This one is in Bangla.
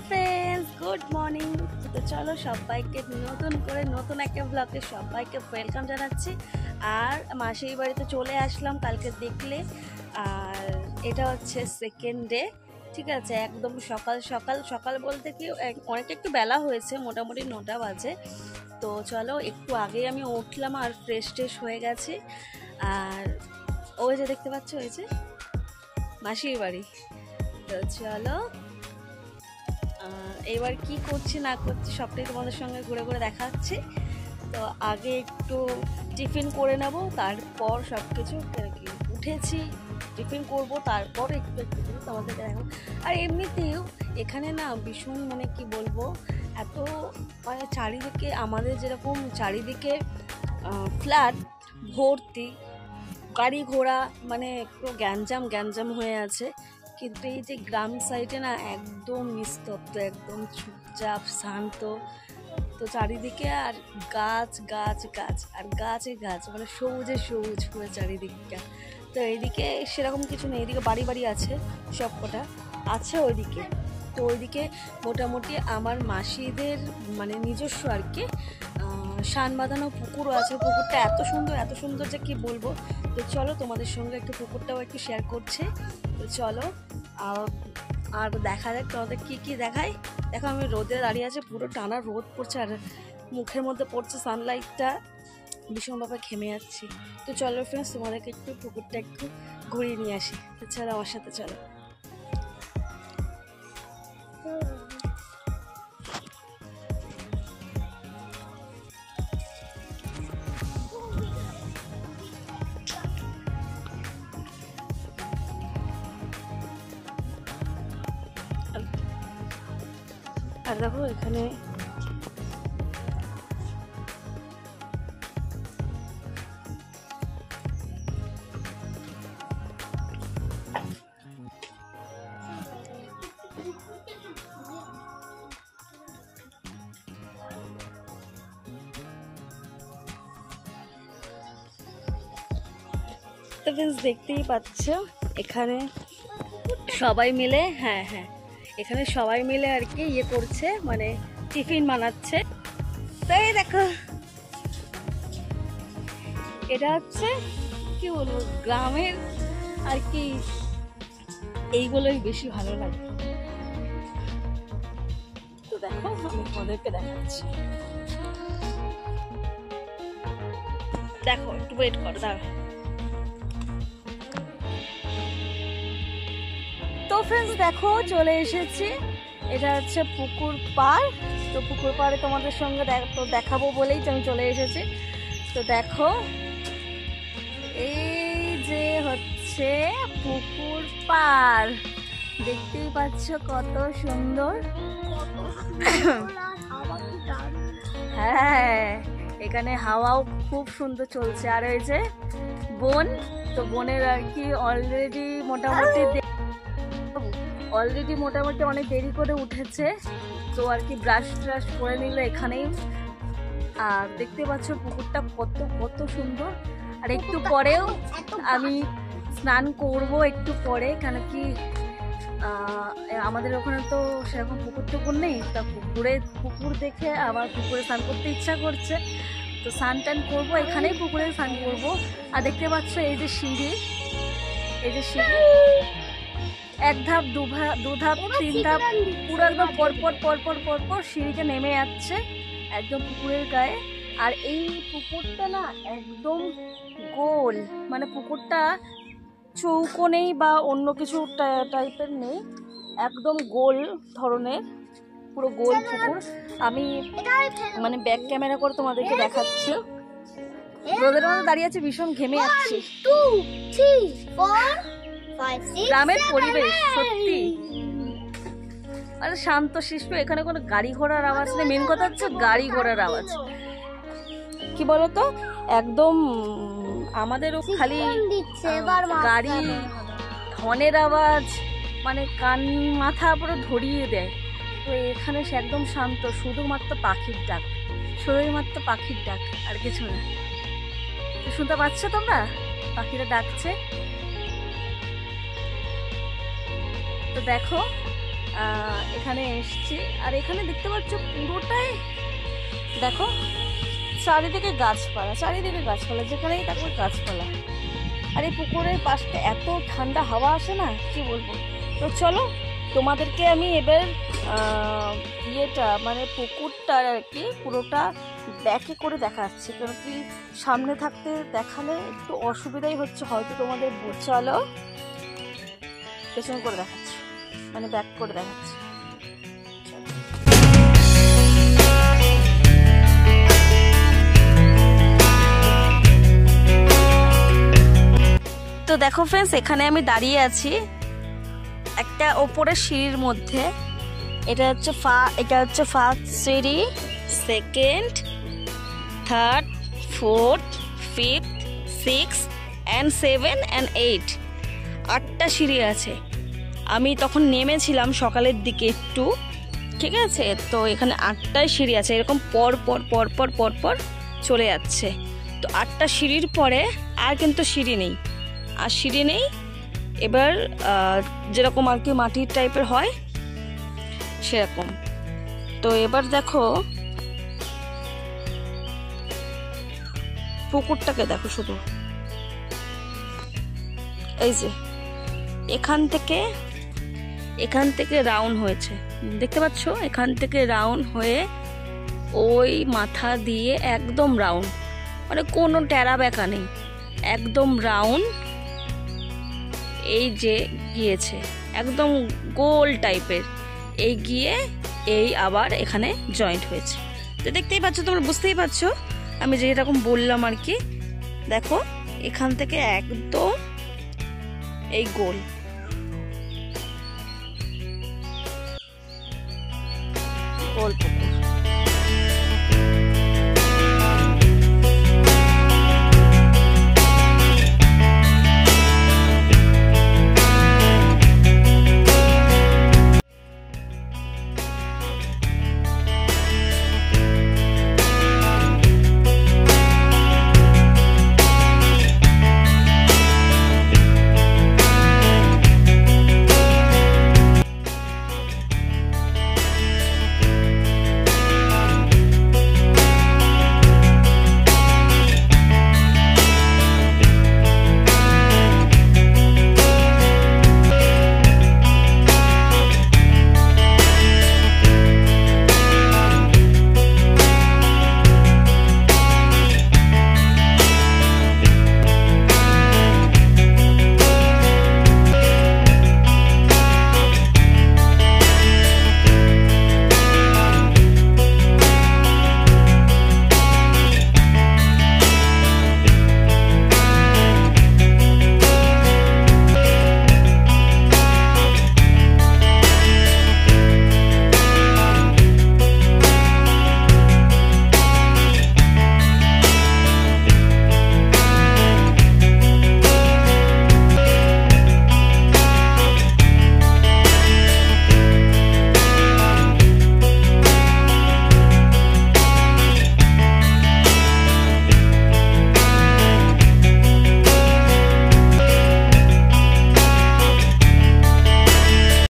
Friends, good morning. তো চলো সবাইকে নতুন একটা ব্লগে সবাইকে ওয়েলকাম জানাচ্ছি। আর মাসির বাড়িতে চলে আসলাম কালকে দেখলে। আর এটা হচ্ছে সেকেন্ড ডে, ঠিক আছে। একদম সকাল সকাল সকাল বলতে কি অনেকটা একটু বেলা হয়েছে, মোটামুটি 9টা বাজে। তো চলো একটু আগেই আমি উঠলাম আর ফ্রেশ ট্রেশ হয়ে গেছি। আর ওই যে দেখতে পাচ্ছ, ওই যে মাসির বাড়ি। তো চলো এবার কি করছি না করছি সবটাই তোমাদের সঙ্গে ঘুরে ঘুরে দেখাচ্ছি। তো আগে একটু টিফিন করে নেব, তারপর সব কিছু উঠেছি, টিফিন করব, তারপর একটু একটু করে তোমাদেরকে দেখাবো। আর এমনিতেও এখানে না ভীষণ মানে কি বলবো, এত মানে চারিদিকে আমাদের যেরকম চারিদিকে ফ্ল্যাট ভর্তি, গাড়ি ঘোড়া, মানে পুরো গ্যাঞ্জাম গ্যাঞ্জাম হয়ে আছে। কিন্তু এই যে গ্রাম সাইডে না একদম নিস্তব্ধ, একদম চুপচাপ শান্ত। তো চারিদিকে আর গাছ গাছ গাছ আর গাছে গাছ, মানে সবুজে সবুজ পুরো চারিদিকটা। তো এইদিকে সেরকম কিছু নেই, এদিকে বাড়ি বাড়ি আছে সব কটা আছে ওইদিকে। তো ওইদিকে মোটামুটি আমার মাসিদের মানে নিজস্ব আর কি শান বাঁধানো পুকুরও আছে। পুকুরটা এত সুন্দর যে কি বলবো। তো চলো তোমাদের সঙ্গে একটু পুকুরটাও একটু শেয়ার করছে। তো চলো আর দেখা যাক তোমাদের কি দেখায়। দেখো আমি রোদে দাঁড়িয়ে আছে, পুরো টানা রোদ পড়ছে আর মুখের মধ্যে পড়ছে সানলাইটটা, ভীষণভাবে ঘেমে যাচ্ছি। তো চলো ফ্রেন্ডস, তোমাদেরকে একটু পুকুরটা একটু ঘুরিয়ে নিয়ে আসি। তো চলো আমার সাথে চলো। আর দেখো এখানে তো বেশ দেখতেই পাচ্ছ এখানে সবাই মিলে, হ্যাঁ এখানে সবাই মিলে আর কি ইয়ে করছে, মানে টিফিন বানাচ্ছে। তো এই দেখো, এটা হচ্ছে কি বলবো গ্রামের আর কি, এইগুলোই বেশি ভালো লাগে। তো দেখো আমি তোমাদেরকে দেখাচ্ছি, দেখো একটু ওয়েট করো, দাঁড়া। তো ফ্রেন্ডস দেখো চলে এসেছি, এটা হচ্ছে পুকুর পাড়। তো পুকুর পাড়ে তোমাদের সঙ্গে তো দেখাবো বলেই আমি চলে এসেছি। তো দেখো এই যে হচ্ছে পুকুর পাড়, দেখতেই পাচ্ছ কত সুন্দর। হ্যাঁ এখানে হাওয়াও খুব সুন্দর চলছে। আর ওই যে বন, তো বনের আর কি অলরেডি মোটামুটি অনেক দেরি করে উঠেছে। তো আর কি ব্রাশ ট্রাশ করে নিল এখানেই। আর দেখতে পাচ্ছ পুকুরটা কত সুন্দর। আর একটু পরেও আমি স্নান করব একটু পরে, কেন কি আমাদের ওখানে তো সেরকম পুকুর নেই। তা পুকুর দেখে আবার পুকুরে স্নান করতে ইচ্ছা করছে। তো স্নান টান করবো, এখানেই পুকুরে স্নান করবো। আর দেখতে পাচ্ছ এই যে সিঁড়ি, এক ধাপ দু ধাপ 3 ধাপ পুরো একদম পরপর সিঁড়িতে নেমে যাচ্ছে একদম পুকুরের গায়ে। আর এই পুকুরটা না একদম গোল, মানে পুকুরটা চৌকো নেই বা অন্য কিছু টাইপের নেই, একদম গোল ধরনের, পুরো গোল পুকুর। আমি মানে ব্যাক ক্যামেরা করে তোমাদেরকে দেখাচ্ছি। রোদের মধ্যে দাঁড়িয়ে আছে, ভীষণ ঘেমে যাচ্ছি। গ্রামের পরিবেশ সত্যি মানে শান্ত শিষ্ট, এখানে কোনো গাড়ি ঘোড়ার আওয়াজ নেই। মেন কথা হচ্ছে গাড়ি ঘোড়ার আওয়াজ কি বলতো, একদম আমাদেরও খালি গাড়ি হর্নের আওয়াজ, মানে কান মাথা পুরো ধরিয়ে দেয়। তো এখানে সে একদম শান্ত, শুধুমাত্র পাখির ডাক আর কিছু না। শুনতে পাচ্ছ তোমরা, পাখিরা ডাকছে। তো দেখো এখানে এসছি। আর এখানে দেখতে পাচ্ছ পুরোটাই দেখো চারিদিকে গাছপালা, চারিদিকে গাছপালা, যেখানেই দেখো গাছপালা। আর এই পুকুরের পাশটা এত ঠান্ডা হাওয়া আসে না, কি বলবো। তো চলো তোমাদেরকে আমি এবার ইয়েটা মানে পুকুরটার আর কি পুরোটা ব্যাকে করে দেখাচ্ছি, কারণ কি সামনে থাকতে দেখালে একটু অসুবিধাই হচ্ছে হয়তো তোমাদের। চলো পেছন করে দেখাচ্ছি, মানে ব্যাক করে দেখাচ্ছি। তো দেখো ফ্রেন্ডস, এখানে আমি দাঁড়িয়ে আছি একটা ওপরের সিঁড়ির মধ্যে। এটা হচ্ছে ফার্স্ট সিঁড়ি, second, third, fourth, fifth, six and 7 and 8, 8টা সিঁড়ি আছে। আমি তখন নেমেছিলাম সকালের দিকে একটু, ঠিক আছে। তো এখানে 8টাই সিঁড়ি আছে, এরকম পর পর পর পর পর পর চলে যাচ্ছে। তো 8টা সিঁড়ির পরে আর কিন্তু সিঁড়ি নেই, আর সিঁড়ি নেই। এবার যেরকম আর কি মাটির টাইপের হয় সেরকম। তো এবার দেখো পুকুরটাকে দেখো শুধু, এই যে এখান থেকে রাউন্ড হয়েছে, দেখতে পাচ্ছ, এখান থেকে রাউন্ড হয়ে ওই মাথা দিয়ে একদম রাউন্ড, মানে কোনো টেরা বেঁকা নেই, একদম রাউন্ড। এই যে গিয়েছে একদম গোল টাইপের, এই গিয়ে এই আবার এখানে জয়েন্ট হয়েছে। তো দেখতেই পাচ্ছ, তোমরা বুঝতেই পারছো আমি যেরকম বললাম আর কি। দেখো এখান থেকে একদম এই গোল, গোল পুকুর।